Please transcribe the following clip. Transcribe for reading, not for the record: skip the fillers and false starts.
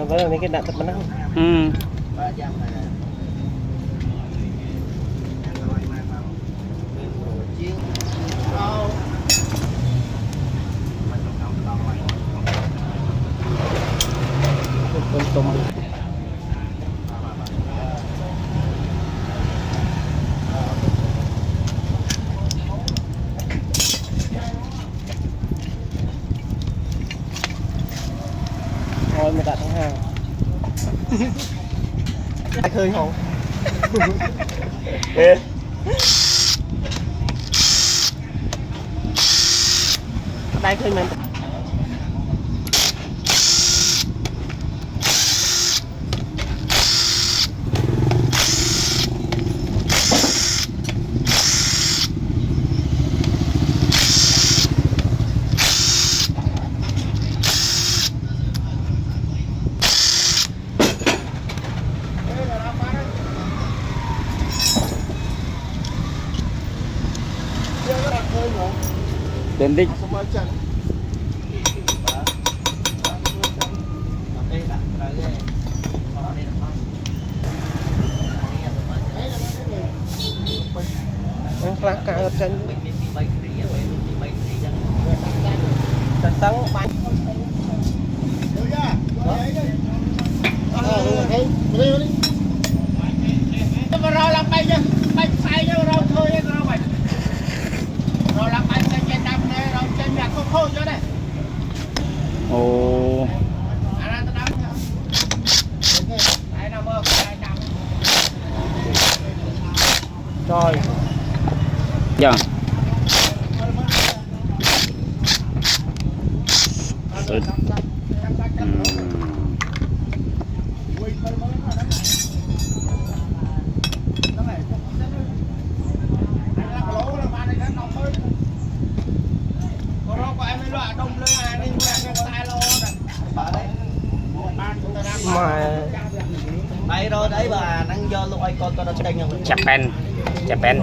với mấy cái đạn tập bắn không tôm thôi mình đặt thằng hàng ai khơi không đây khơi mình đến đích cả ở trên tấn bánh rồi làm bay chứ bay say chứ rồi thôi rồi vậy rồi làm bay xe trên đâm này rồi trên nhà không khôi cho đây ồ rồi dạ mà đây rồi đấy bà đang do lúc ai con nó chênh không Japan